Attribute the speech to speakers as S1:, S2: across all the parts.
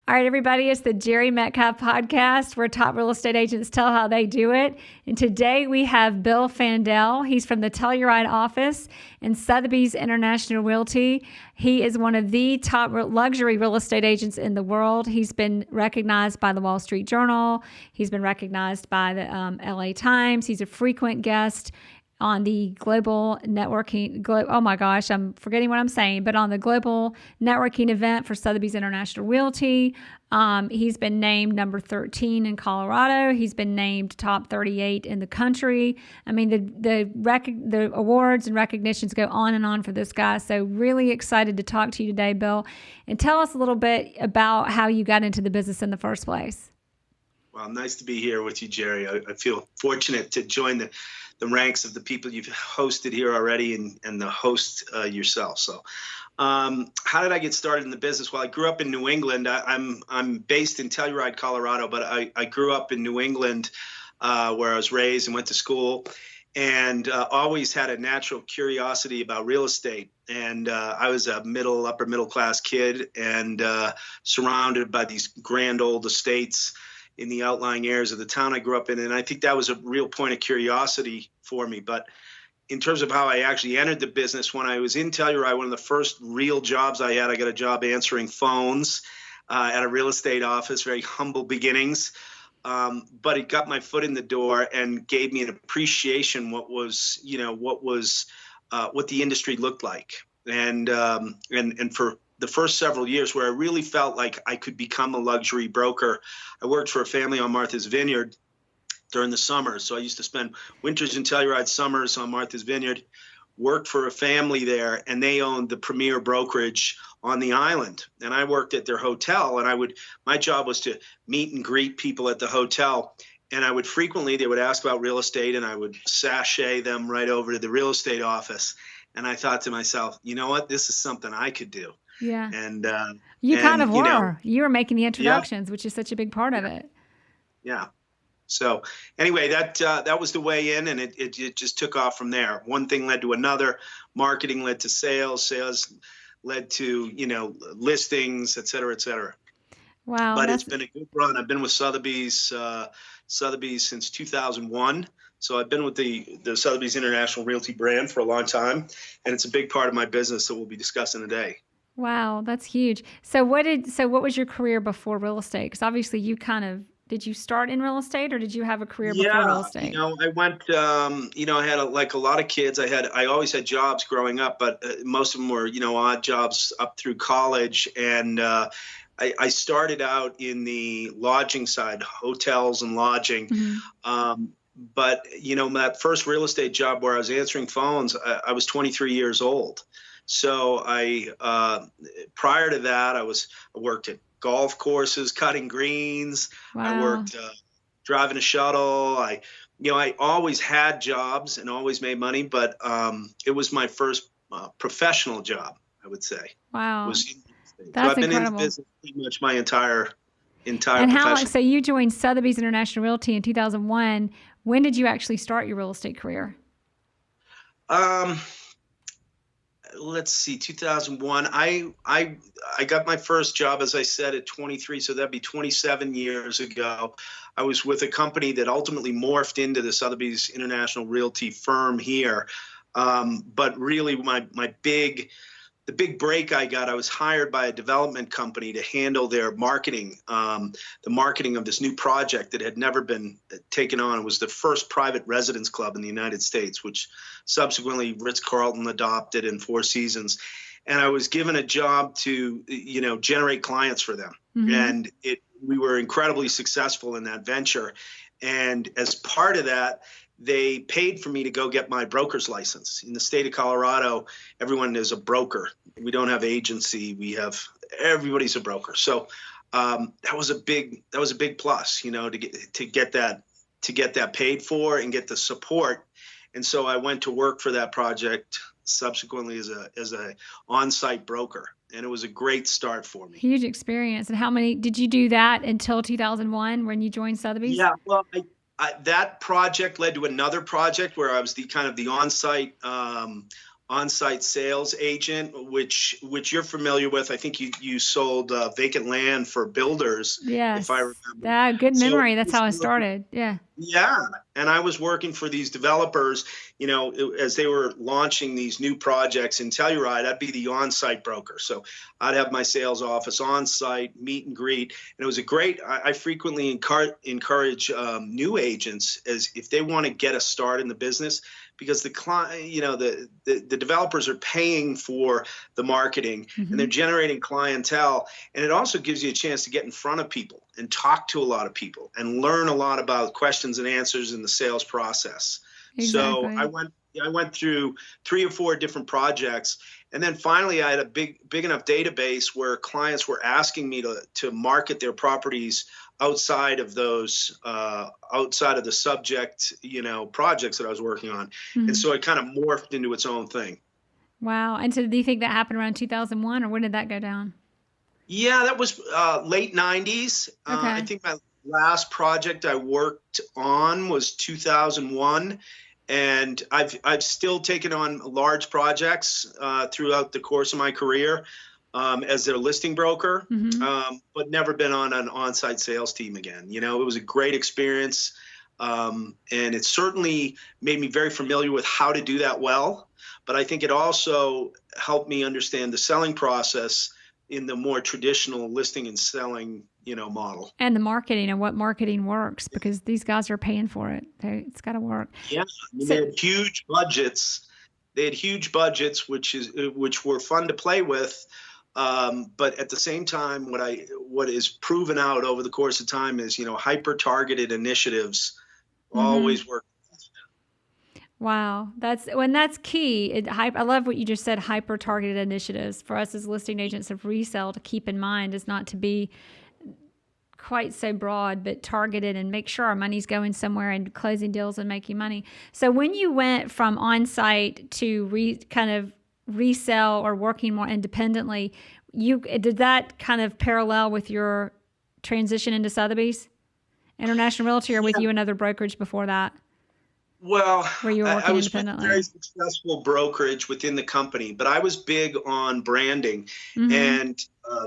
S1: All right, everybody, it's the Jerry Metcalf podcast where top real estate agents tell how they do it. And today we have Bill Fandel. He's from the Telluride office in Sotheby's International Realty. He is one of the top luxury real estate agents in the world. He's been recognized by the Wall Street Journal. He's been recognized by the LA Times. He's a frequent guest on the global networking, oh my gosh, I'm forgetting what I'm saying, but on the global networking event for Sotheby's International Realty. He's been named number 13 in Colorado. He's been named top 38 in the country. I mean, the awards and recognitions go on and on for this guy. So really excited to talk to you today, Bill, and tell us a little bit about how you got into the business in the first place.
S2: Well, nice to be here with you, Jerry. I feel fortunate to join the ranks of the people you've hosted here already and the host yourself. So how did I get started in the business? Well, I grew up in New England. I'm based in Telluride, Colorado, but I grew up in New England where I was raised and went to school, and always had a natural curiosity about real estate. And I was a upper middle class kid, and surrounded by these grand old estates in the outlying areas of the town I grew up in. And I think that was a real point of curiosity for me. But in terms of how I actually entered the business, when I was in Telluride, one of the first real jobs I had, I got a job answering phones at a real estate office, very humble beginnings. But it got my foot in the door and gave me an appreciation what the industry looked like. And for the first several years where I really felt like I could become a luxury broker, I worked for a family on Martha's Vineyard during the summer. So I used to spend winters in Telluride, summers on Martha's Vineyard, worked for a family there, and they owned the premier brokerage on the island. And I worked at their hotel, and my job was to meet and greet people at the hotel. And I would they would ask about real estate, and I would sashay them right over to the real estate office. And I thought to myself, you know what, this is something I could do.
S1: Yeah.
S2: And
S1: you were making the introductions, which is such a big part of it.
S2: Yeah. So anyway, that was the way in, and it just took off from there. One thing led to another. Marketing led to sales led to, listings, et cetera, et cetera.
S1: Wow.
S2: But it's been a good run. I've been with Sotheby's since 2001. So I've been with the Sotheby's International Realty brand for a long time, and it's a big part of my business that we'll be discussing today.
S1: Wow, that's huge. So what was your career before real estate? Because obviously did you start in real estate, or did you have a career before real estate?
S2: I went, I had like a lot of kids. I always had jobs growing up, but most of them were, odd jobs up through college. And I started out in the lodging side, hotels and lodging. Mm-hmm. But, that first real estate job where I was answering phones, I was 23 years old. So prior to that, I worked at golf courses, cutting greens. Wow. I worked driving a shuttle. I always had jobs and always made money, but it was my first professional job, I would say.
S1: Wow.
S2: That's
S1: so I've been
S2: incredible. In the business pretty much my entire
S1: and
S2: profession.
S1: So you joined Sotheby's International Realty in 2001. When did you actually start your real estate career?
S2: Let's see, 2001. I got my first job, as I said, at 23, so that'd be 27 years ago. I was with a company that ultimately morphed into the Sotheby's International Realty firm here. But really, the big break I got, I was hired by a development company to handle their marketing, the marketing of this new project that had never been taken on. It was the first private residence club in the United States, which subsequently Ritz-Carlton adopted in Four Seasons. And I was given a job to, generate clients for them. Mm-hmm. And we were incredibly successful in that venture. And as part of that, they paid for me to go get my broker's license. In the state of Colorado, everyone is a broker. We don't have agency. Everybody's a broker. So that was a big plus, to get that paid for and get the support. And so I went to work for that project subsequently as a on-site broker. And it was a great start for me.
S1: Huge experience. And how many did you do that until 2001 when you joined Sotheby's?
S2: Yeah, well, that project led to another project where I was the on-site on-site sales agent, which you're familiar with. I think you sold vacant land for builders, if I
S1: Yes.
S2: remember.
S1: Good
S2: So
S1: memory. That's how I started. Yeah.
S2: yeah, and I was working for these developers, as they were launching these new projects in Telluride. I'd be the on-site broker. So I'd have my sales office on-site, meet and greet. And it was a great, I frequently encourage new agents as if they want to get a start in the business, because the client, the developers are paying for the marketing and they're generating clientele. And it also gives you a chance to get in front of people and talk to a lot of people and learn a lot about questions and answers in the sales process.
S1: Exactly.
S2: So I went through 3 or 4 different projects. And then finally, I had a big enough database where clients were asking me to market their properties outside of those, outside of the subject, projects that I was working on. And so it kind of morphed into its own thing.
S1: Wow. And so do you think that happened around 2001, or when did that go down?
S2: Yeah, that was late 90s.
S1: Okay.
S2: I think my last project I worked on was 2001. And I've still taken on large projects throughout the course of my career as their listing broker, but never been on an on-site sales team again. It was a great experience, and it certainly made me very familiar with how to do that well. But I think it also helped me understand the selling process in the more traditional listing and selling, model.
S1: And the marketing and what marketing works, because these guys are paying for it. It's got to work.
S2: Yeah, they had huge budgets. Which were fun to play with. But at the same time, what is proven out over the course of time is, hyper-targeted initiatives always work.
S1: Wow, that's key. I love what you just said. Hyper-targeted initiatives for us as listing agents of resale to keep in mind is not to be quite so broad, but targeted, and make sure our money's going somewhere and closing deals and making money. So when you went from on-site to kind of resell or working more independently, did that kind of parallel with your transition into Sotheby's International Realty, or with you another brokerage before that?
S2: Well,
S1: where you were working
S2: I was
S1: independently?
S2: a very successful brokerage within the company, but I was big on branding. And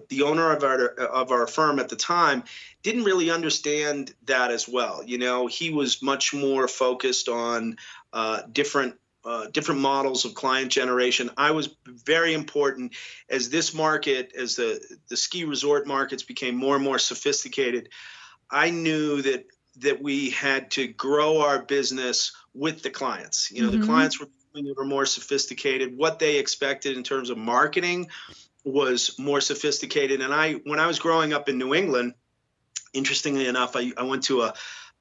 S2: the owner of our firm at the time didn't really understand that as well. He was much more focused on different models of client generation. I was very important as this market, as the ski resort markets became more and more sophisticated. I knew that we had to grow our business with the clients. The clients were more sophisticated. What they expected in terms of marketing was more sophisticated. And when I was growing up in New England, interestingly enough, I went to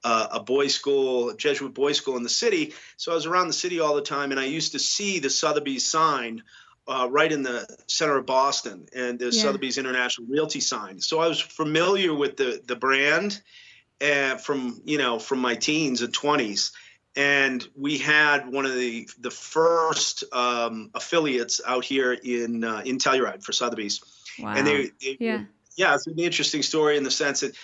S2: a boys' school, a Jesuit boys' school in the city. So I was around the city all the time, and I used to see the Sotheby's sign right in the center of Boston, and the Sotheby's International Realty sign. So I was familiar with the brand from my teens and 20s. And we had one of the first affiliates out here in Telluride for Sotheby's.
S1: Wow.
S2: And it's an interesting story in the sense that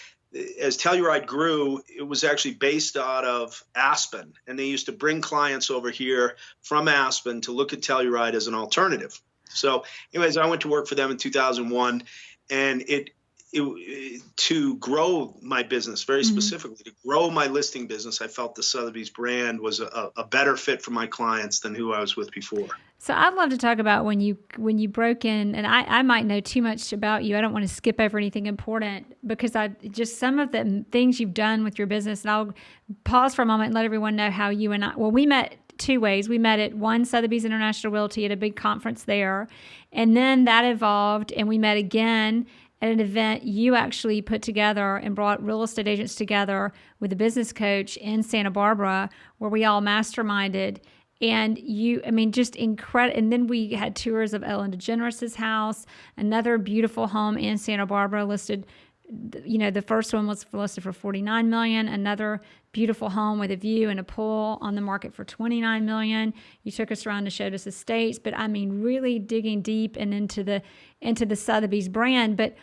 S2: as Telluride grew, it was actually based out of Aspen, and they used to bring clients over here from Aspen to look at Telluride as an alternative. So anyways, I went to work for them in 2001, and to grow my business, very specifically, to grow my listing business, I felt the Sotheby's brand was a better fit for my clients than who I was with before.
S1: So I'd love to talk about when you broke in, and I might know too much about you. I don't want to skip over anything important, because just some of the things you've done with your business. And I'll pause for a moment and let everyone know how you and we met 2 ways. We met at Sotheby's International Realty at a big conference there, and then that evolved, and we met again at an event you actually put together and brought real estate agents together with a business coach in Santa Barbara, where we all masterminded. And just incredible. And then we had tours of Ellen DeGeneres' house, another beautiful home in Santa Barbara listed. The first one was listed for $49 million, another beautiful home with a view and a pool on the market for $29 million. You took us around and showed us estates, but really digging deep and into the Sotheby's brand. But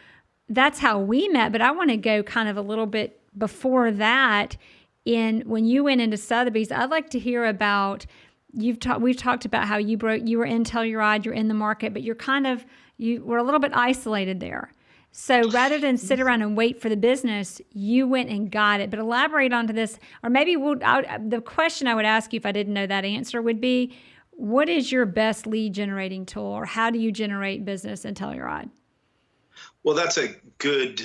S1: that's how we met. But I want to go kind of a little bit before that. When you went into Sotheby's, I'd like to hear about we've talked about how you were in Telluride, you're in the market, but you were a little bit isolated there. So rather than sit around and wait for the business, you went and got it. But elaborate onto this, or maybe the question I would ask you if I didn't know that answer would be, what is your best lead generating tool, or how do you generate business in Telluride?
S2: Well, that's a good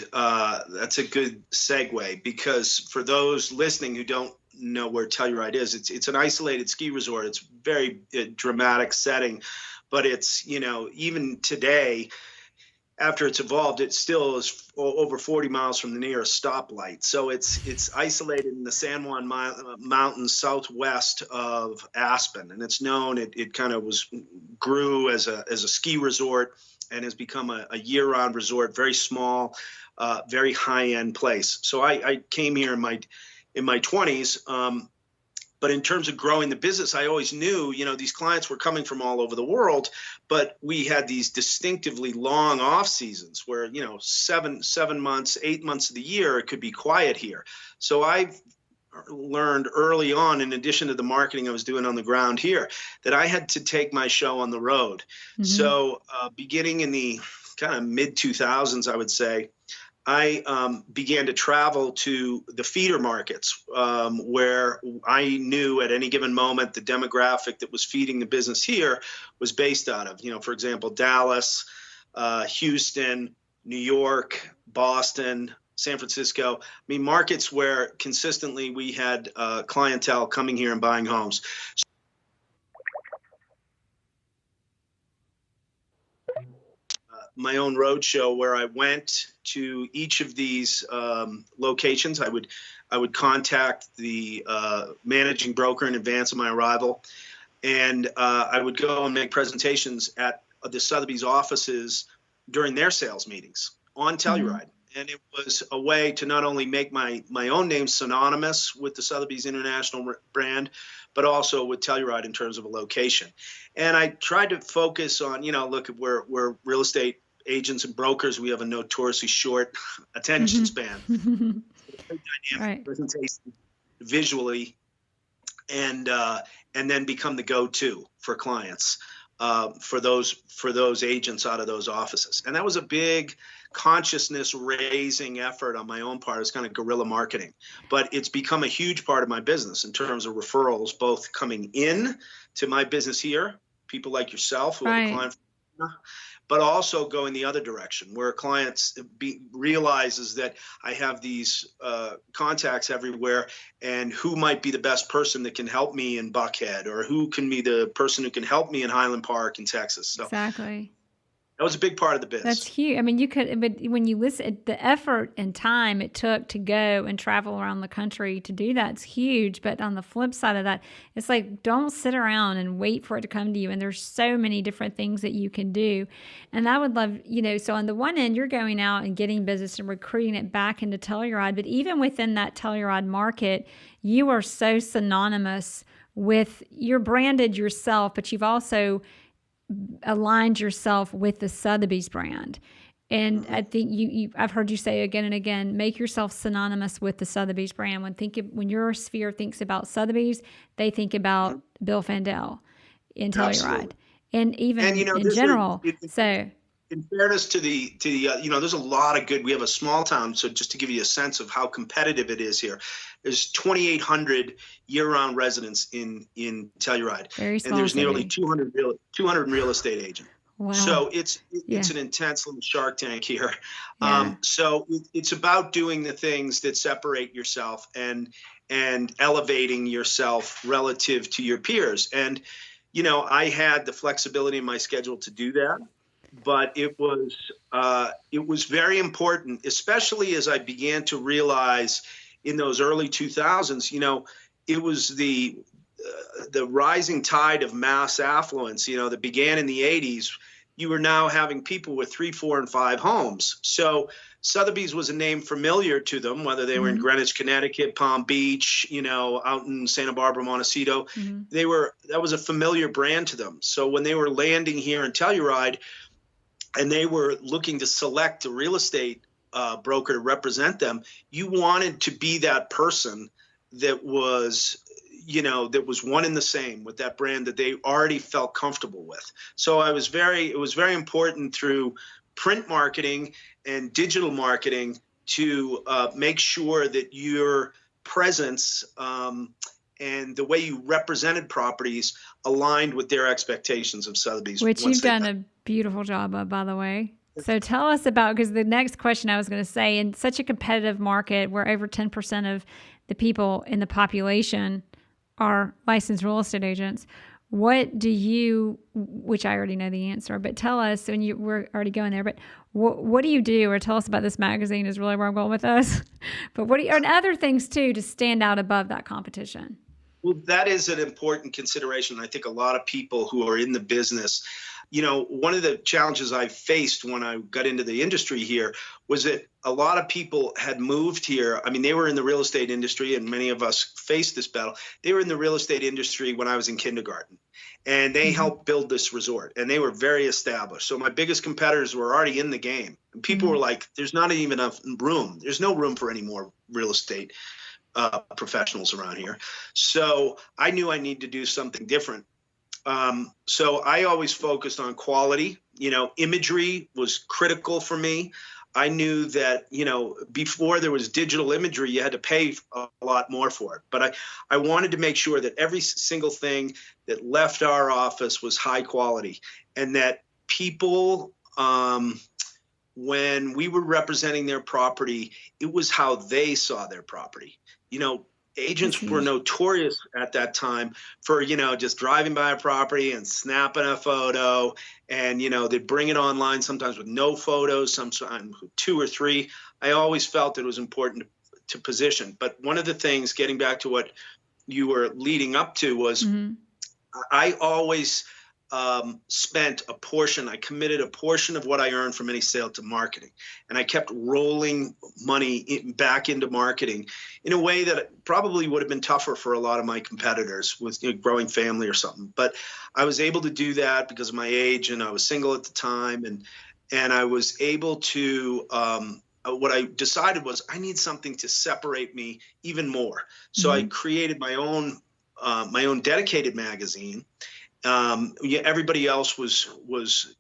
S2: segue, because for those listening who don't know where Telluride is, it's an isolated ski resort. It's very dramatic setting, but it's, even today, after it's evolved, it still is over 40 miles from the nearest stoplight. So it's isolated in the San Juan Mountains southwest of Aspen, and it's known. It kind of grew as a ski resort and has become a year-round resort. Very small, very high-end place. So I came here in my 20s. But in terms of growing the business, I always knew, these clients were coming from all over the world, but we had these distinctively long off seasons where, 7 months, 8 months of the year, it could be quiet here. So I've learned early on, in addition to the marketing I was doing on the ground here, that I had to take my show on the road. Mm-hmm. So beginning in the kind of mid 2000s, I would say, I began to travel to the feeder markets where I knew at any given moment the demographic that was feeding the business here was based out of, for example, Dallas, Houston, New York, Boston, San Francisco. I mean, markets where consistently we had clientele coming here and buying homes. My own road show where I went to each of these locations. I would contact the managing broker in advance of my arrival, and I would go and make presentations at the Sotheby's offices during their sales meetings on Telluride. Mm-hmm. And it was a way to not only make my own name synonymous with the Sotheby's international brand, but also with Telluride in terms of a location. And I tried to focus on, look, we're real estate agents and brokers. We have a notoriously short attention span. Very dynamic presentation visually, and then become the go-to for clients, for those agents out of those offices. And that was a big consciousness raising effort on my own part. It's kind of guerrilla marketing, but it's become a huge part of my business in terms of referrals, both coming in to my business here, people like yourself who have a client, but also going the other direction where clients realizes that I have these contacts everywhere, and who might be the best person that can help me in Buckhead, or who can be the person who can help me in Highland Park in Texas. So
S1: exactly.
S2: That was a big part of the business.
S1: That's huge. I mean, but when you listen, the effort and time it took to go and travel around the country to do that's huge. But on the flip side of that, it's like, don't sit around and wait for it to come to you. And there's so many different things that you can do. And I would love, so on the one end, you're going out and getting business and recruiting it back into Telluride. But even within that Telluride market, you are so synonymous with, you're branded yourself, but you've also aligned yourself with the Sotheby's brand. And I think I've heard you say again and again, make yourself synonymous with the Sotheby's brand. When your sphere thinks about Sotheby's, they think about Bill Fandel in Telluride.
S2: Absolutely.
S1: And even in general.
S2: In fairness to the there's a lot of good. We have a small town, so just to give you a sense of how competitive it is here, there's 2,800 year-round residents in Telluride,
S1: Very small
S2: and there's
S1: city.
S2: nearly 200 real estate agents.
S1: Wow.
S2: So it's an intense little Shark Tank here.
S1: Yeah.
S2: So it's about doing the things that separate yourself and elevating yourself relative to your peers. And I had the flexibility in my schedule to do that. But it was very important, especially as I began to realize in those early 2000s, it was the rising tide of mass affluence, that began in the 80s. You were now having people with 3, 4, and 5 homes. So Sotheby's was a name familiar to them, whether they were in Greenwich, Connecticut, Palm Beach, out in Santa Barbara, Montecito. That was a familiar brand to them. So when they were landing here in Telluride, and they were looking to select a real estate broker to represent them, you wanted to be that person that was, that was one and the same with that brand that they already felt comfortable with. So it was very important through print marketing and digital marketing to make sure that your presence and the way you represented properties aligned with their expectations of Sotheby's.
S1: Which you've done a beautiful job of, by the way. So tell us about, because the next question I was going to say, in such a competitive market where over 10% of the people in the population are licensed real estate agents, what do you, which I already know the answer, but tell us, when we're already going there, but what do you do, or tell us about this magazine is really where I'm going with us. But what do you, and other things too, to stand out above that competition?
S2: Well, that is an important consideration. I think a lot of people who are in the business, one of the challenges I faced when I got into the industry here was that a lot of people had moved here. I mean, they were in the real estate industry, and many of us faced this battle. They were in the real estate industry when I was in kindergarten, and they helped build this resort, and they were very established. So my biggest competitors were already in the game. And people were like, there's not even enough room. There's no room for any more real estate professionals around here. So I knew I needed to do something different. So I always focused on quality. Imagery was critical for me. I knew that, before there was digital imagery, you had to pay a lot more for it. But I wanted to make sure that every single thing that left our office was high quality, and that people, when we were representing their property, it was how they saw their property. Agents were notorious at that time for, just driving by a property and snapping a photo, and, they'd bring it online sometimes with no photos, sometimes with 2 or 3. I always felt it was important to position. But one of the things, getting back to what you were leading up to, was I always I committed a portion of what I earned from any sale to marketing. And I kept rolling money back into marketing in a way that probably would have been tougher for a lot of my competitors with a growing family or something. But I was able to do that because of my age, and I was single at the time. And I was able to, what I decided was I need something to separate me even more. So I created my own dedicated magazine. Everybody else was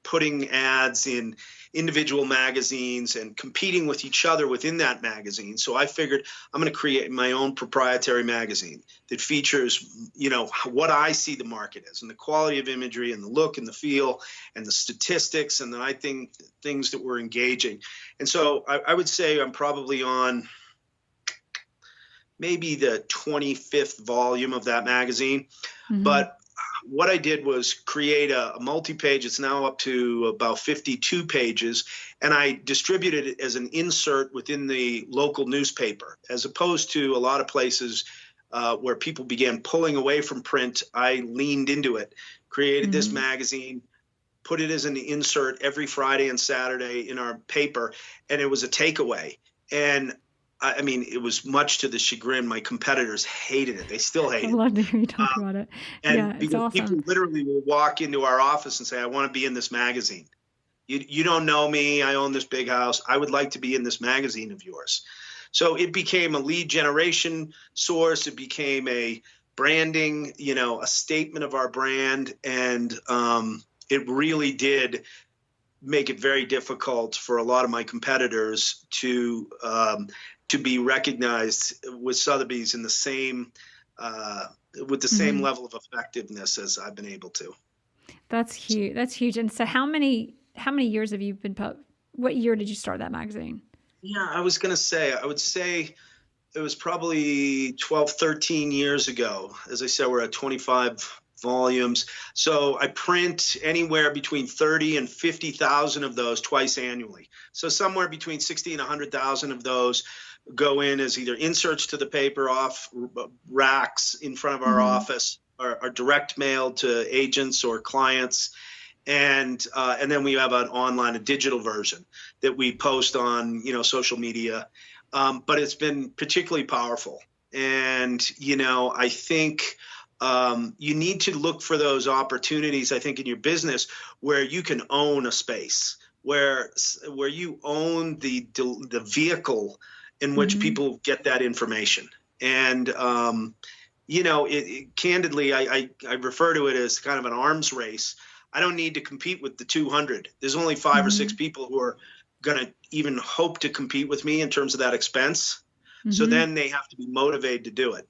S2: putting ads in individual magazines and competing with each other within that magazine. So I figured I'm going to create my own proprietary magazine that features, what I see the market as, and the quality of imagery and the look and the feel and the statistics, and then I think things that were engaging. And so I would say I'm probably on maybe the 25th volume of that magazine. But what I did was create a multi-page. It's now up to about 52 pages, and I distributed it as an insert within the local newspaper, as opposed to a lot of places where people began pulling away from print. I leaned into it, created this magazine, put it as an insert every Friday and Saturday in our paper, and it was a takeaway. And I mean, it was much to the chagrin. My competitors hated it. They still hate it.
S1: I love to hear you talk about it.
S2: And
S1: it's awesome.
S2: People literally will walk into our office and say, I want to be in this magazine. You don't know me. I own this big house. I would like to be in this magazine of yours. So it became a lead generation source. It became a branding, a statement of our brand. And it really did make it very difficult for a lot of my competitors to be recognized with Sotheby's in the same with the same level of effectiveness as I've been able to.
S1: That's huge. That's huge. And so how many years have you been what year did you start that magazine?
S2: Yeah, I would say it was probably 12, 13 years ago. As I said, we're at 25 volumes. So I print anywhere between 30 and 50,000 of those twice annually. So somewhere between 60 and 100,000 of those go in as either inserts to the paper off racks in front of our office, or direct mail to agents or clients. And then we have a digital version that we post on, social media. But it's been particularly powerful. And, I think you need to look for those opportunities, I think, in your business where you can own a space, where you own the vehicle in which people get that information. And, candidly, I refer to it as kind of an arms race. I don't need to compete with the 200. There's only 5 or 6 people who are going to even hope to compete with me in terms of that expense. So then they have to be motivated to do it.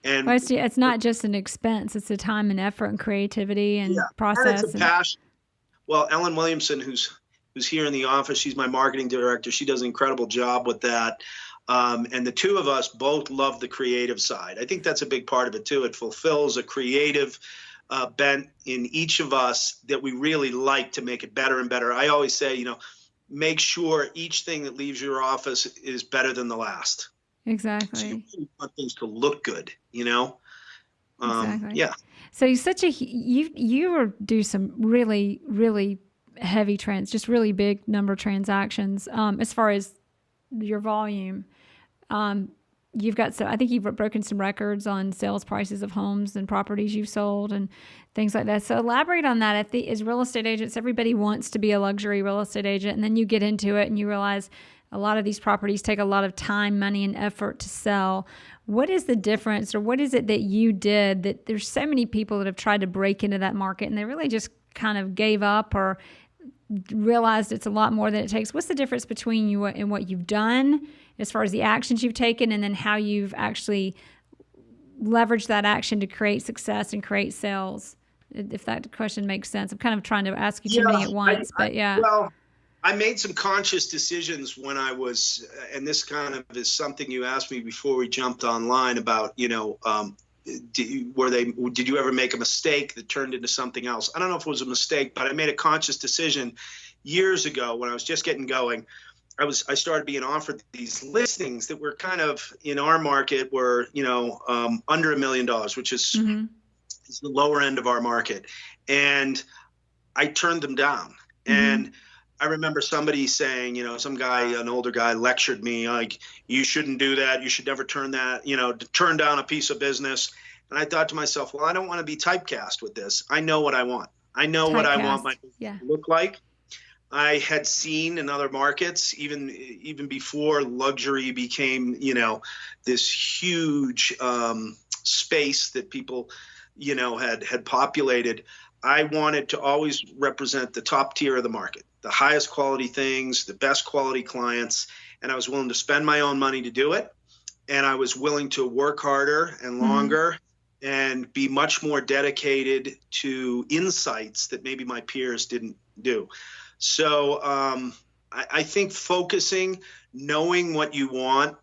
S2: And
S1: well, it's not just an expense; it's a time and effort and creativity and process.
S2: And it's a passion. Well, Ellen Williamson, who's here in the office, she's my marketing director. She does an incredible job with that. And the two of us both love the creative side. I think that's a big part of it too. It fulfills a creative bent in each of us that we really like to make it better and better. I always say, make sure each thing that leaves your office is better than the last.
S1: Exactly.
S2: So you really want things to look good,
S1: Exactly.
S2: Yeah.
S1: So you do some really, really heavy just really big number transactions. As far as your volume, you've got I think you've broken some records on sales prices of homes and properties you've sold and things like that. So elaborate on that. As real estate agents, everybody wants to be a luxury real estate agent, and then you get into it and you realize a lot of these properties take a lot of time, money, and effort to sell. What is the difference, or what is it that you did that there's so many people that have tried to break into that market and they really just kind of gave up or realized it's a lot more than it takes? What's the difference between you and what you've done as far as the actions you've taken, and then how you've actually leveraged that action to create success and create sales? If that question makes sense. I'm kind of trying to ask you too many at once, but yeah.
S2: Well, I made some conscious decisions when I was, and this kind of is something you asked me before we jumped online about, did you ever make a mistake that turned into something else? I don't know if it was a mistake, but I made a conscious decision years ago when I was just getting going. I started being offered these listings that were kind of in our market were, under $1 million, which is, is the lower end of our market. And I turned them down. And I remember somebody saying, some guy, an older guy, lectured me like, you shouldn't do that. You should never turn down a piece of business. And I thought to myself, well, I don't want to be typecast with this. I know what I want. I know what I want my business to look like. I had seen in other markets, even before luxury became, this huge space that people, had populated. I wanted to always represent the top tier of the market, the highest quality things, the best quality clients, and I was willing to spend my own money to do it. And I was willing to work harder and longer and be much more dedicated to insights that maybe my peers didn't do. So I think focusing, knowing what you want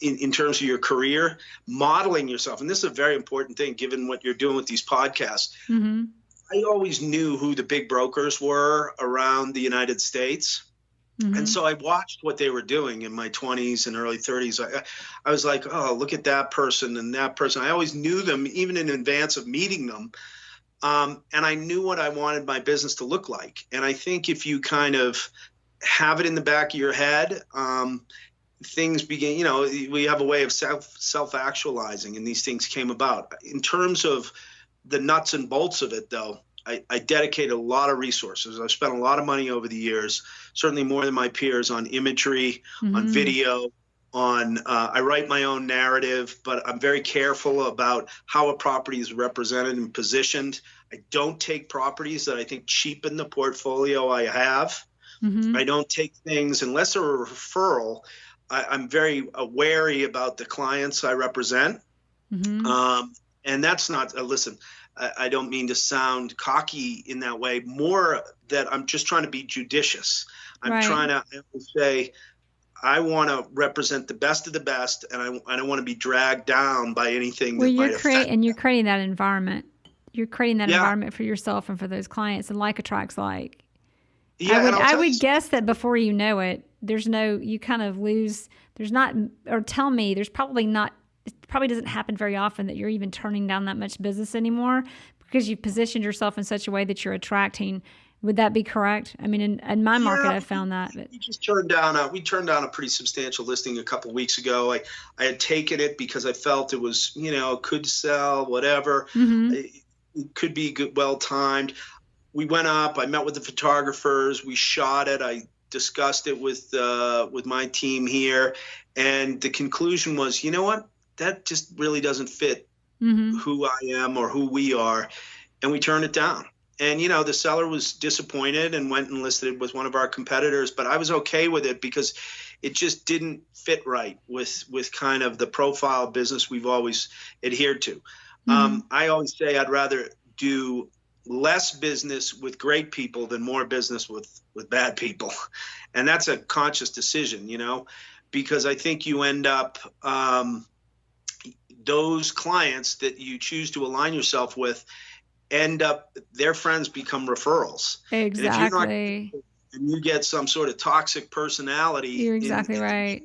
S2: in terms of your career, modeling yourself. And this is a very important thing, given what you're doing with these podcasts. I always knew who the big brokers were around the United States. And so I watched what they were doing in my 20s and early 30s. I was like, oh, look at that person and that person. I always knew them, even in advance of meeting them. And I knew what I wanted my business to look like. And I think if you kind of have it in the back of your head, things begin, we have a way of self-actualizing, and these things came about. In terms of the nuts and bolts of it, though, I dedicated a lot of resources. I've spent a lot of money over the years, certainly more than my peers, on imagery, on video, I write my own narrative, but I'm very careful about how a property is represented and positioned. I don't take properties that I think cheapen the portfolio I have. I don't take things unless they're a referral. I'm very wary about the clients I represent. And that's not, listen, I don't mean to sound cocky in that way, more that I'm just trying to be judicious. I'm trying to say, I want to represent the best of the best, and I don't want to be dragged down by anything that might affect.
S1: And you're creating that environment. You're creating that environment for yourself and for those clients, and like attracts like.
S2: Yeah,
S1: I would guess that before you know it, you kind of lose, there's probably not, it probably doesn't happen very often that you're even turning down that much business anymore because you've positioned yourself in such a way that you're attracting. Would that be correct? I mean, in my market, I've found that.
S2: We turned down a pretty substantial listing a couple of weeks ago. I had taken it because I felt it was, could sell, whatever. It could be good, well timed. We went up. I met with the photographers. We shot it. I discussed it with my team here, and the conclusion was, you know what? that just really doesn't fit
S1: Mm-hmm.
S2: who I am or who we are. And we turned it down. And, you know, the seller was disappointed and went and listed it with one of our competitors, but I was okay with it because it just didn't fit right with kind of the profile business we've always adhered to.
S1: Mm-hmm.
S2: I always say I'd rather do less business with great people than more business with bad people. And that's a conscious decision, you know, because I think you end up, those clients that you choose to align yourself with end up, their friends become referrals. And if you're not,
S1: Exactly.
S2: and you get some sort of toxic personality
S1: You're exactly right.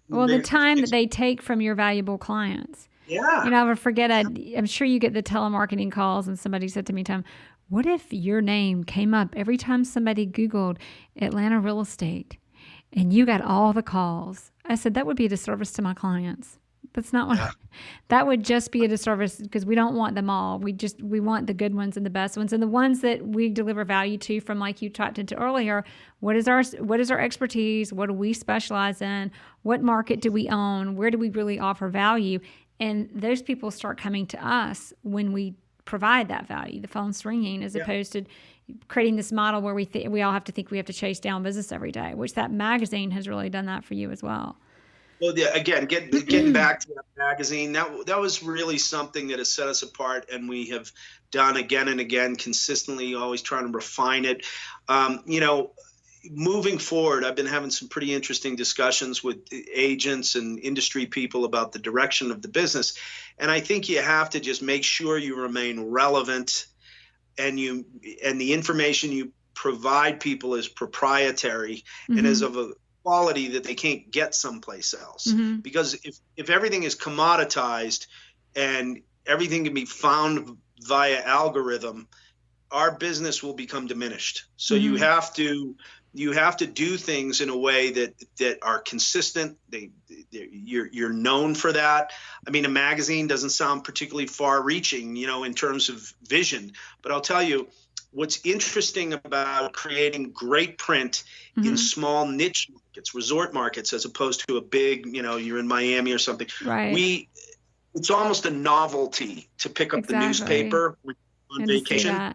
S1: Well, the
S2: there,
S1: time that they take from your valuable clients.
S2: yeah.
S1: You know, I'll never forget, I'm sure you get the telemarketing calls, and somebody said to me, Tom, what if your name came up every time somebody Googled Atlanta real estate and you got all the calls? I said, that would be a disservice to my clients. That's not what that would just be a disservice, because we don't want them all. We want the good ones and the best ones, and the ones that we deliver value to, from like you talked into earlier. What is our expertise? What do we specialize in? What market do we own? Where do we really offer value? And those people start coming to us when we provide that value. The phone's ringing, as opposed to creating this model where we all have to think we have to chase down business every day, which that magazine has really done that for you as well.
S2: Well, yeah, again, getting back to that magazine, that was really something that has set us apart, and we have done again and again, consistently, always trying to refine it. You know, moving forward, I've been having some pretty interesting discussions with agents and industry people about the direction of the business, and I think you have to just make sure you remain relevant, and the information you provide people is proprietary and is of a quality that they can't get someplace else.
S1: Mm-hmm.
S2: Because if everything is commoditized and everything can be found via algorithm, our business will become diminished. So you have to do things in a way that are consistent. You're known for that. I mean, a magazine doesn't sound particularly far-reaching, you know, in terms of vision. But I'll tell you, what's interesting about creating great print in small niche markets, resort markets, as opposed to a big, you know, you're in Miami or something.
S1: Right.
S2: It's almost a novelty to pick up the newspaper on vacation.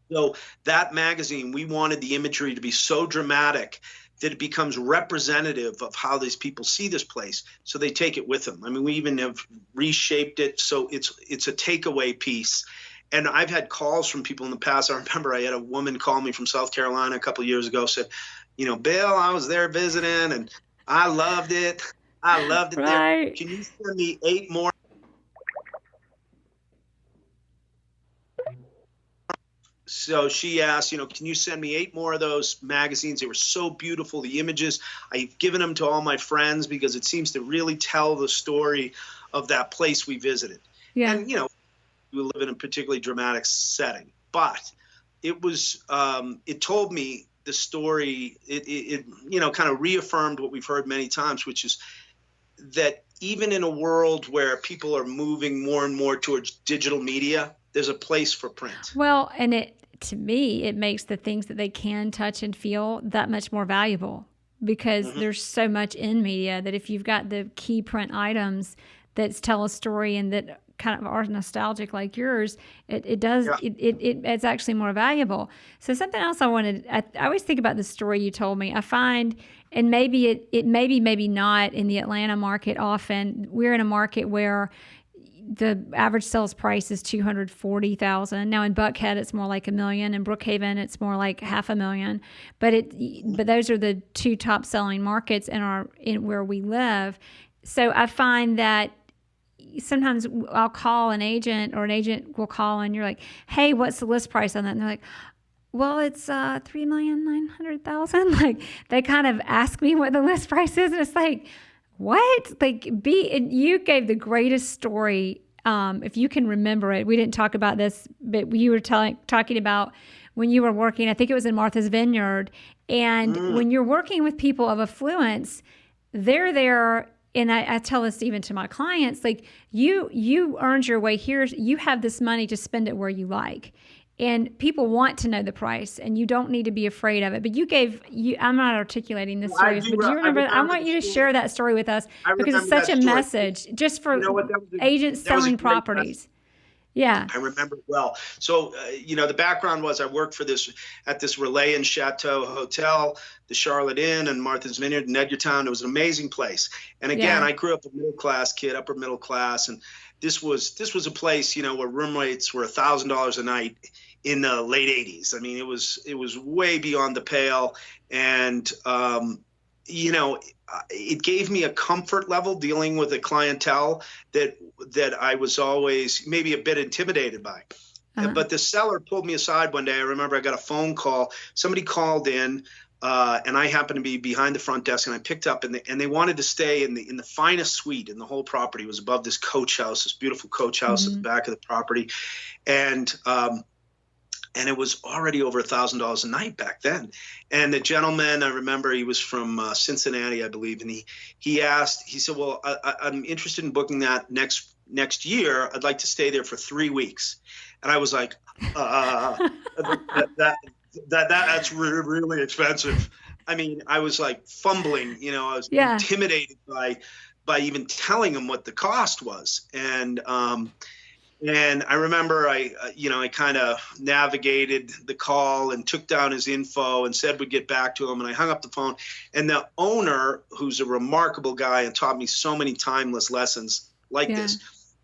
S2: So that magazine, we wanted the imagery to be so dramatic that it becomes representative of how these people see this place. So they take it with them. I mean, we even have reshaped it so it's a takeaway piece. And I've had calls from people in the past. I remember I had a woman call me from South Carolina a couple of years ago, said, you know, Bill, I was there visiting and I loved it. I loved it there. Can you send me 8 more? So she asked, you know, can you send me 8 more of those magazines? They were so beautiful, the images. I've given them to all my friends because it seems to really tell the story of that place we visited. Yeah. And, you know, we live in a particularly dramatic setting, but it was, it told me the story. It you know, kind of reaffirmed what we've heard many times, which is that even in a world where people are moving more and more towards digital media, there's a place for print.
S1: Well, and to me, it makes the things that they can touch and feel that much more valuable, because there's so much in media that if you've got the key print items that tell a story and that kind of are nostalgic like yours, it's actually more valuable. So something else I always think about the story you told me. I find, and maybe it maybe not in the Atlanta market often, we're in a market where the average sales price is $240,000. Now in Buckhead, it's more like $1 million. In Brookhaven, it's more like $500,000. But those are the 2 top selling markets in where we live. So I find that sometimes I'll call an agent, or an agent will call, and you're like, "Hey, what's the list price on that?" And they're like, "Well, it's $3,900,000." Like, they kind of ask me what the list price is, and it's like, what? Like, you gave the greatest story. If you can remember it, we didn't talk about this, but you were talking about when you were working, I think it was in Martha's Vineyard. And when you're working with people of affluence, they're there. And I tell this even to my clients, like, you earned your way here. You have this money to spend it where you like. And people want to know the price, and you don't need to be afraid of it. But I'm not articulating this story, but do you remember? I want you to share that story with us because it's such a message just for agents selling properties. Yeah.
S2: I remember it well. So, the background was I worked at this Relais and Chateau Hotel, the Charlotte Inn and Martha's Vineyard in Edgartown. It was an amazing place. And again, I grew up a middle-class kid, upper middle class. And this was a place, where room rates were $1,000 a night in the late 80s. I mean, it was way beyond the pale. And, it gave me a comfort level dealing with a clientele that I was always maybe a bit intimidated by. But the seller pulled me aside one day. I remember I got a phone call. Somebody called in, and I happened to be behind the front desk, and I picked up, and they wanted to stay in the finest suite in the whole property. It was above this coach house, this beautiful coach house at the back of the property, and it was already over $1,000 a night back then. And the gentleman, I remember, he was from Cincinnati, I believe, and he said, "Well, I'm interested in booking that next year. I'd like to stay there for 3 weeks." And I was like, that's really expensive. I mean, I was like fumbling, I was intimidated by even telling him what the cost was. And I remember I kind of navigated the call and took down his info and said we'd get back to him. And I hung up the phone. And the owner, who's a remarkable guy and taught me so many timeless lessons like this,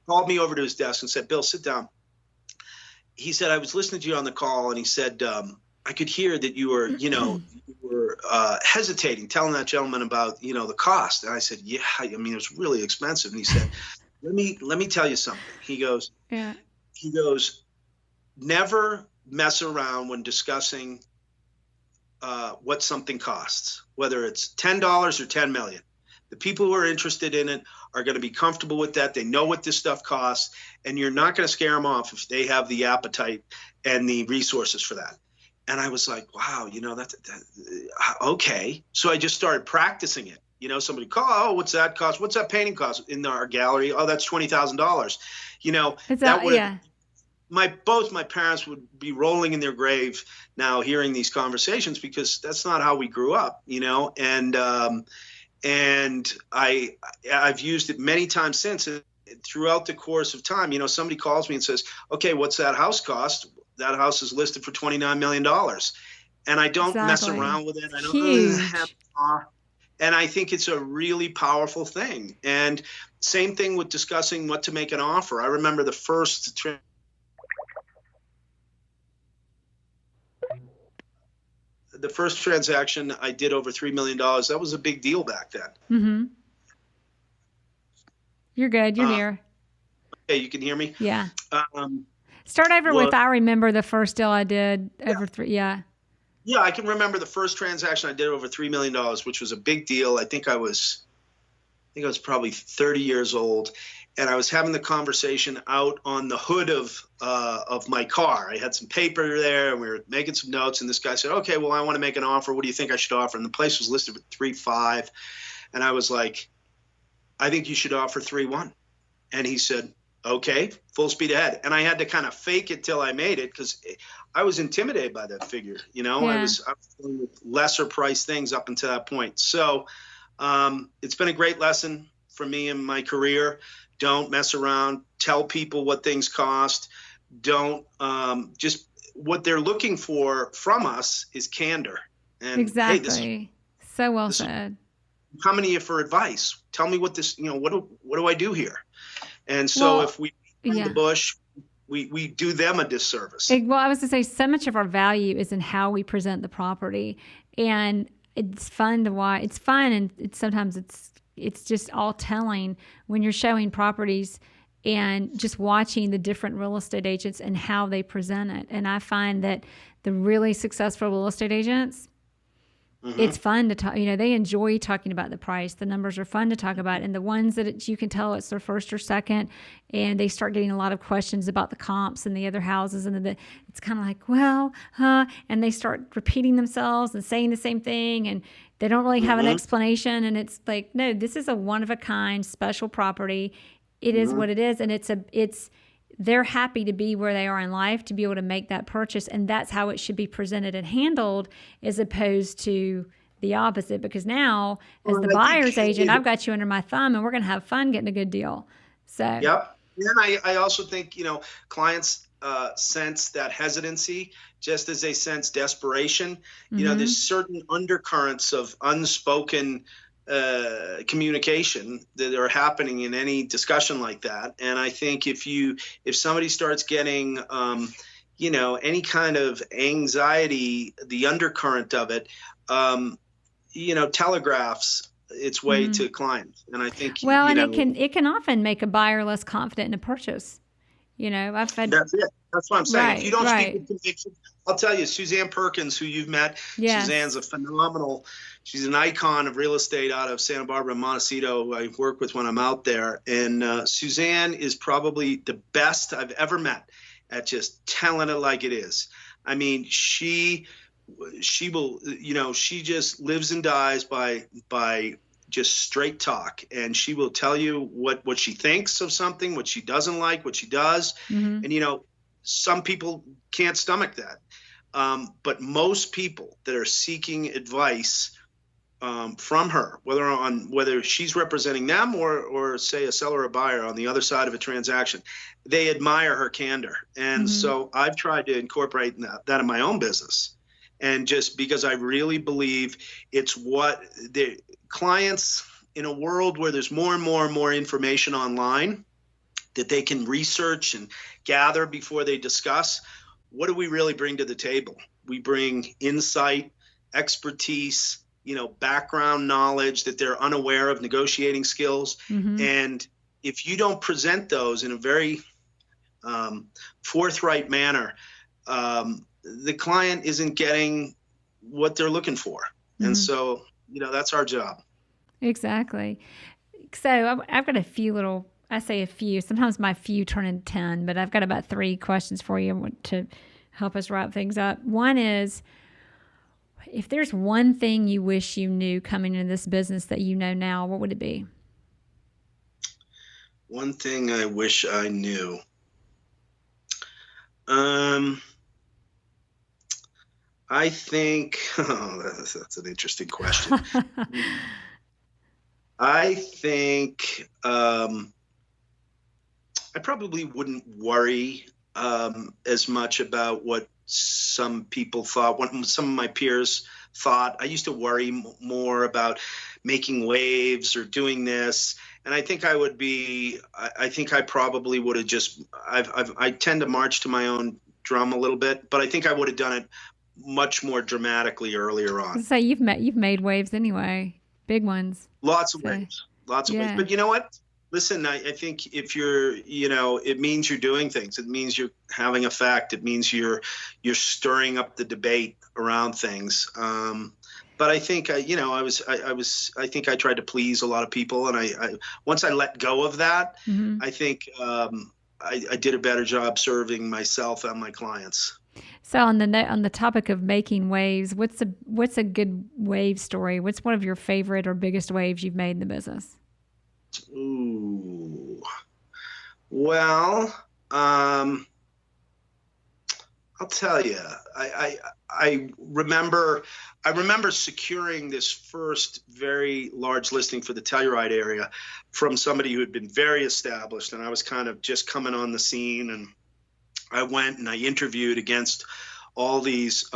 S2: called me over to his desk and said, "Bill, sit down." He said, "I was listening to you on the call," and he said, "I could hear that you were hesitating, telling that gentleman about the cost." And I said, "Yeah, I mean, it was really expensive." And he said, Let me tell you something. He goes, "Never mess around when discussing what something costs, whether it's $10 or $10 million. The people who are interested in it are going to be comfortable with that. They know what this stuff costs, and you're not going to scare them off if they have the appetite and the resources for that." And I was like, wow, that's okay. So I just started practicing it. Somebody call, "Oh, what's that cost? What's that painting cost in our gallery?" "Oh, that's $20,000. Both my parents would be rolling in their grave now hearing these conversations because that's not how we grew up, and I've used it many times since. Throughout the course of time, somebody calls me and says, "Okay, what's that house cost?" That house is listed for $29 million. And I don't mess around with it. I don't And I think it's a really powerful thing. And same thing with discussing what to make an offer. I remember the first transaction I did over $3 million. That was a big deal back then.
S1: Mm-hmm. You're good. You're near.
S2: Okay, you can hear me?
S1: Yeah. Start over with, I remember the first deal I did over three. Yeah.
S2: Yeah, I can remember the first transaction I did over $3 million, which was a big deal. I think I was probably 30 years old, and I was having the conversation out on the hood of my car. I had some paper there, and we were making some notes, and this guy said, "Okay, well, I want to make an offer. What do you think I should offer?" And the place was listed for 3.5, and I was like, "I think you should offer 3.1." And he said, "Okay, full speed ahead." And I had to kind of fake it till I made it because I was intimidated by that figure. I was dealing with lesser price things up until that point. So it's been a great lesson for me in my career. Don't mess around. Tell people what things cost. Don't just what they're looking for from us is candor. And
S1: exactly. So well said.
S2: Coming to you for advice. Tell me what this, what do I do here? And so if we beat the bush, we do them a disservice.
S1: Well, I was going to say so much of our value is in how we present the property, and it's fun to watch. It's fun, and sometimes it's just all telling when you're showing properties and just watching the different real estate agents and how they present it. And I find that the really successful real estate agents, it's fun to talk, they enjoy talking about the price. The numbers are fun to talk about. And the ones that you can tell it's their first or second, and they start getting a lot of questions about the comps and the other houses. And then it's kind of like, and they start repeating themselves and saying the same thing. And they don't really have an explanation. And it's like, no, this is a one of a kind special property. It is what it is. And it's they're happy to be where they are in life to be able to make that purchase. And that's how it should be presented and handled, as opposed to the opposite. Because now, as the buyer's agent, I've got you under my thumb and we're going to have fun getting a good deal. So,
S2: yep. And I also think, clients sense that hesitancy just as they sense desperation. There's certain undercurrents of unspoken communication that are happening in any discussion like that. And I think if somebody starts getting, any kind of anxiety, the undercurrent of it, telegraphs its way to clients. And I think,
S1: it can often make a buyer less confident in a purchase. I've had.
S2: That's it. That's what I'm saying.
S1: Right,
S2: if you don't
S1: right.
S2: speak with conviction, I'll tell you, Suzanne Perkins, who you've met,
S1: Yes.
S2: Suzanne's a phenomenal, she's an icon of real estate out of Santa Barbara and Montecito, who I work with when I'm out there. And Suzanne is probably the best I've ever met at just telling it like it is. I mean, she will, she just lives and dies by just straight talk, and she will tell you what she thinks of something, what she doesn't like, what she does. And some people can't stomach that, but most people that are seeking advice from her, whether she's representing them or say a seller or buyer on the other side of a transaction, they admire her candor. And so I've tried to incorporate that in my own business. And just because I really believe it's what the clients, in a world where there's more and more and more information online that they can research and gather before they discuss, what do we really bring to the table? We bring insight, expertise, background knowledge that they're unaware of, negotiating skills. And if you don't present those in a very forthright manner, the client isn't getting what they're looking for. And so, that's our job.
S1: Exactly. So I've got a few I say a few, sometimes my few turn into 10, but I've got about 3 questions for you to help us wrap things up. One is, if there's one thing you wish you knew coming into this business that you know now, what would it be?
S2: One thing I wish I knew. I think, that's an interesting question. I think I probably wouldn't worry as much about what some people thought, what some of my peers thought. I used to worry more about making waves or doing this. And I think I think I probably would have just, I tend to march to my own drum a little bit, but I think I would have done it much more dramatically earlier on.
S1: So you've made waves anyway, big ones.
S2: Lots of waves. But you know what? Listen, I think if you're, it means you're doing things. It means you're having effect. It means you're stirring up the debate around things. But I think I think I tried to please a lot of people, and I once I let go of that, I think I did a better job serving myself and my clients.
S1: So on the topic of making waves, what's a good wave story? What's one of your favorite or biggest waves you've made in the business?
S2: Ooh, well, I'll tell you. I remember securing this first very large listing for the Telluride area from somebody who had been very established, and I was kind of just coming on the scene, and I went and I interviewed against all these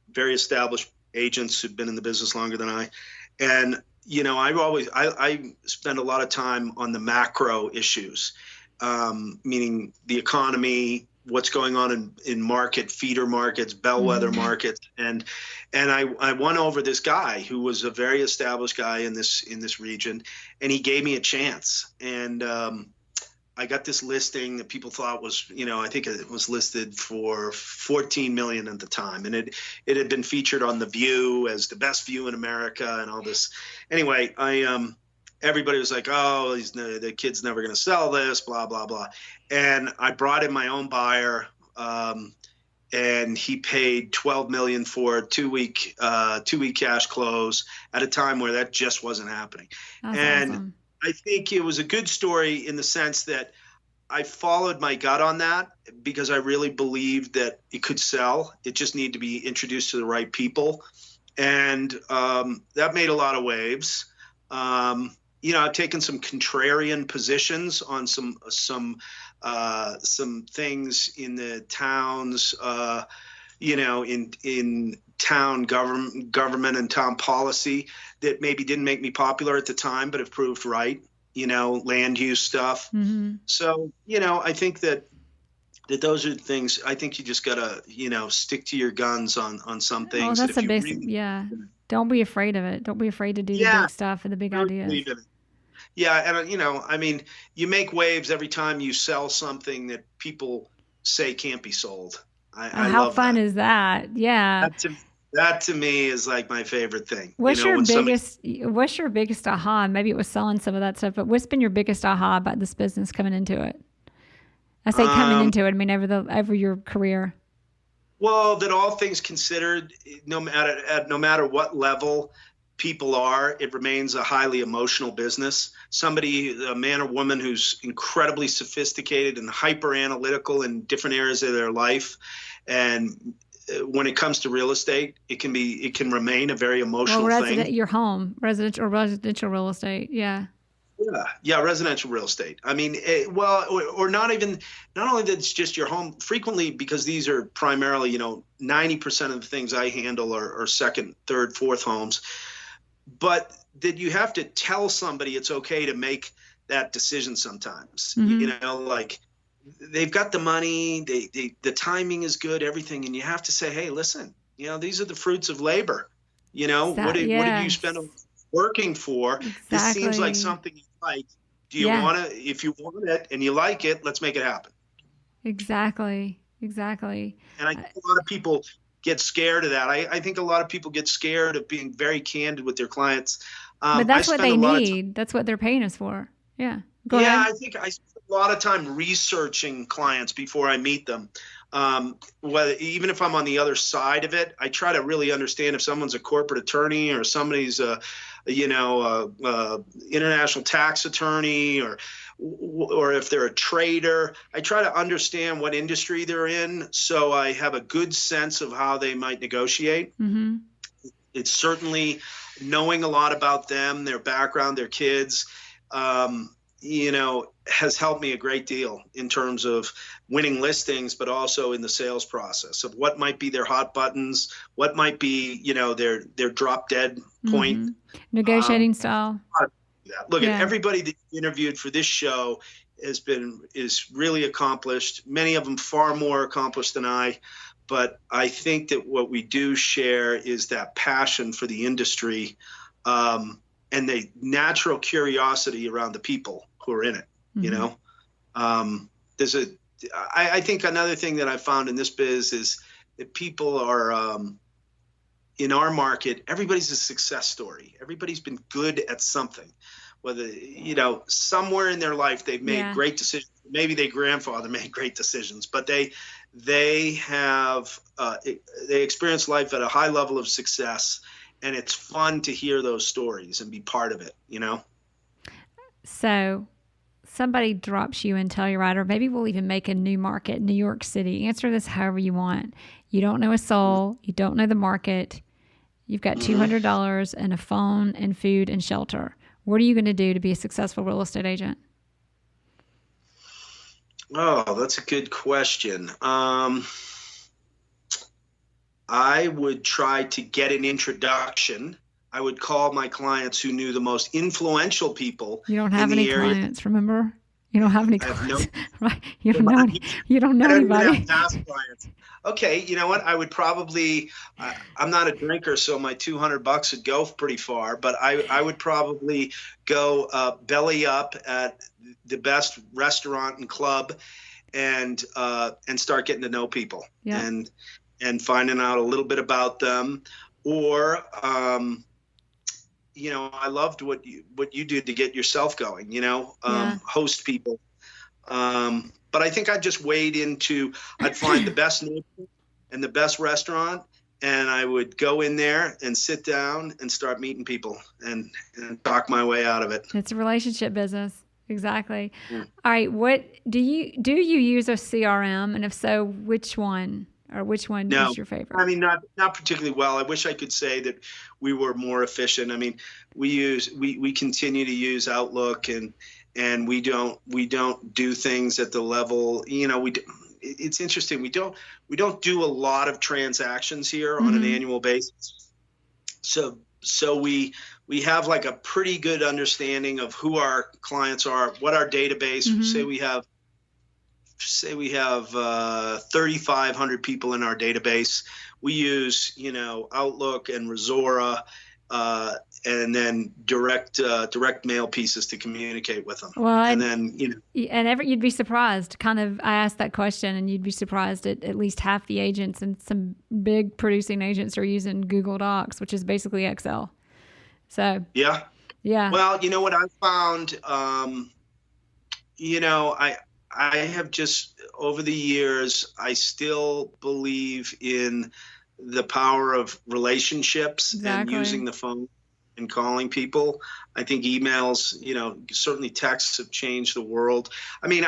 S2: very established agents who'd been in the business longer than I. And, I spend a lot of time on the macro issues, meaning the economy, what's going on in market, feeder markets, bellwether markets. And I won over this guy who was a very established guy in this region, and he gave me a chance. And I got this listing that people thought was, I think it was listed for $14 million at the time. And it had been featured on The View as the best view in America and all this. Anyway, everybody was like, oh, the kid's never going to sell this, blah, blah, blah. And I brought in my own buyer, and he paid $12 million for a two-week cash close at a time where that just wasn't happening.
S1: That's
S2: and
S1: awesome.
S2: I think it was a good story in the sense that I followed my gut on that because I really believed that it could sell. It just needed to be introduced to the right people. And that made a lot of waves. I've taken some contrarian positions on some things in the towns, in town government and town policy that maybe didn't make me popular at the time, but have proved right. Land use stuff.
S1: Mm-hmm.
S2: So, I think that those are things. I think you just gotta, stick to your guns on some things.
S1: Well, that's
S2: that
S1: a
S2: if you
S1: basic.
S2: really,
S1: Yeah. Don't be afraid of it. Don't be afraid to do the big stuff and the big
S2: really
S1: ideas.
S2: believe in it. Yeah, and you make waves every time you sell something that people say can't be sold. I
S1: How
S2: love
S1: fun
S2: that.
S1: is that? Yeah.
S2: That to me is like my favorite thing.
S1: What's your biggest aha? Maybe it was selling some of that stuff, but what's been your biggest aha about this business coming into it? I say coming into it, I mean over your career. Well,
S2: that all things considered, no matter what level people are, it remains a highly emotional business. A man or woman who's incredibly sophisticated and hyper analytical in different areas of their life, and when it comes to real estate, it can remain a very emotional thing.
S1: Your home, residential real estate, yeah.
S2: Yeah, residential real estate. I mean, or not only that it's just your home. Frequently, because these are primarily, 90% of the things I handle are second, third, fourth homes, but that you have to tell somebody it's okay to make that decision sometimes.
S1: Mm-hmm.
S2: Like they've got the money, the timing is good, everything, and you have to say, hey, listen, these are the fruits of labor. What did you spend working for?
S1: Exactly.
S2: This seems like something you like. Do you want to? If you want it and you like it, let's make it happen.
S1: Exactly.
S2: And I think a lot of people get scared of that. I think a lot of people get scared of being very candid with their clients.
S1: But that's what they need. That's what they're paying us for. Yeah. Go ahead.
S2: I think I spend a lot of time researching clients before I meet them. Even if I'm on the other side of it, I try to really understand if someone's a corporate attorney or somebody's a international tax attorney or if they're a trader. I try to understand what industry they're in, so I have a good sense of how they might negotiate.
S1: Mm-hmm.
S2: It's certainly knowing a lot about them, their background, their kids, has helped me a great deal in terms of winning listings, but also in the sales process of what might be their hot buttons, what might be, their drop dead point.
S1: Mm-hmm. Negotiating style.
S2: Look, at everybody that you interviewed for this show is really accomplished. Many of them far more accomplished than I. But I think that what we do share is that passion for the industry, and the natural curiosity around the people who are in it.
S1: Mm-hmm.
S2: I think another thing that I found in this biz is that people are, in our market, everybody's a success story. Everybody's been good at something, whether, somewhere in their life they've made great decisions. Maybe their grandfather made great decisions, but they have, they experience life at a high level of success, and it's fun to hear those stories and be part of it,
S1: So somebody drops you in Telluride, or maybe we'll even make a new market, New York City. Answer this however you want. You don't know a soul. You don't know the market. You've got $200 and a phone and food and shelter. What are you going to do to be a successful real estate agent?
S2: Oh, that's a good question. I would try to get an introduction. I would call my clients who knew the most influential people.
S1: You don't have any clients, remember? You don't have any clients, right? You don't know anybody.
S2: Clients. Okay, you know what? I would probably. I'm not a drinker, so my $200 would go pretty far. But I would probably go belly up at the best restaurant and club, and start getting to know people, and finding out a little bit about them, or. I loved what you did to get yourself going, host people. But I think I'd just I'd find the best neighborhood and the best restaurant, and I would go in there and sit down and start meeting people and talk my way out of it.
S1: It's a relationship business. Exactly.
S2: Yeah.
S1: All right. What do you use a CRM? And if so, which one
S2: No,
S1: is your favorite?
S2: I mean, not particularly well. I wish I could say that we were more efficient. I mean, we continue to use Outlook, and we don't do things at the level, it's interesting. We don't do a lot of transactions here on an annual basis. So we have like a pretty good understanding of who our clients are, what our database. Say we have 3,500 people in our database. We use Outlook and Resora, and then direct mail pieces to communicate with them.
S1: Well,
S2: and then
S1: you'd be surprised. I asked that question, and you'd be surprised at least half the agents and some big producing agents are using Google Docs, which is basically Excel. So
S2: yeah. Well, you know what I found. I have just, over the years, I still believe in the power of relationships and using the phone and calling people. I think emails, certainly texts have changed the world. I mean,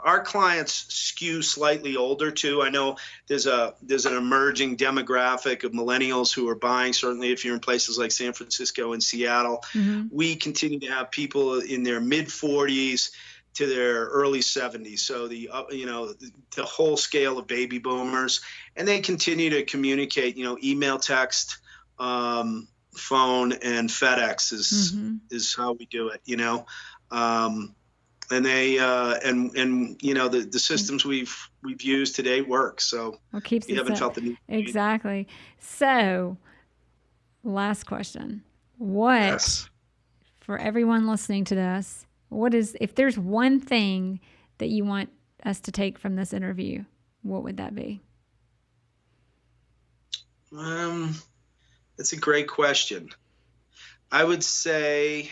S2: our clients skew slightly older too. I know there's an emerging demographic of millennials who are buying. Certainly if you're in places like San Francisco and Seattle, we continue to have people in their mid 40s to their early 70s. So the whole scale of baby boomers, and they continue to communicate, email, text, phone, and FedEx is how we do it, and they the systems we've used today work. So we haven't felt the need.
S1: Exactly. So last question. What, for everyone listening to this, if there's one thing that you want us to take from this interview, what would that be?
S2: That's a great question. I would say,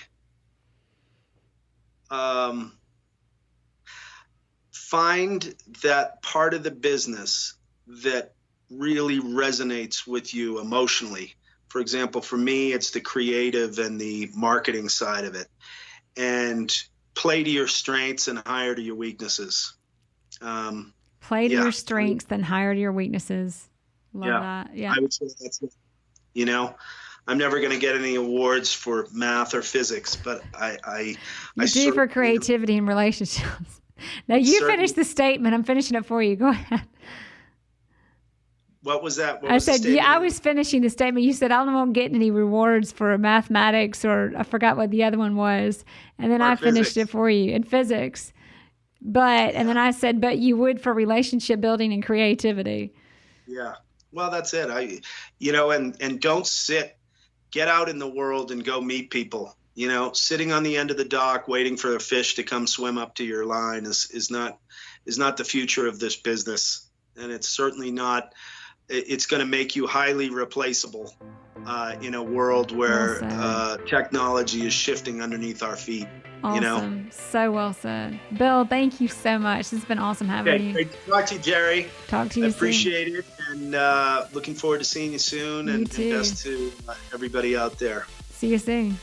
S2: find that part of the business that really resonates with you emotionally. For example, for me, it's the creative and the marketing side of it. And play to your strengths and hire to your weaknesses.
S1: Play to your strengths and hire to your weaknesses. Love that. Yeah.
S2: I would say that's it. I'm never going to get any awards for math or physics, but I
S1: do for creativity and relationships. Now you finish the statement. I'm finishing it for you. Go ahead.
S2: What was that?
S1: I said, I was finishing the statement. You said, I don't get any rewards for mathematics, or I forgot what the other one was. And then I finished it for you in physics. And then I said, but you would for relationship building and creativity.
S2: Yeah. Well, that's it. And don't get out in the world and go meet people. Sitting on the end of the dock waiting for a fish to come swim up to your line is not the future of this business. And it's certainly not. It's going to make you highly replaceable in a world where technology is shifting underneath our feet.
S1: Awesome. So well said. Bill, thank you so much. It's been awesome having you.
S2: Great to talk to you, Jerry.
S1: Talk to you soon.
S2: I appreciate it. And looking forward to seeing you soon. And best to everybody out there.
S1: See you soon.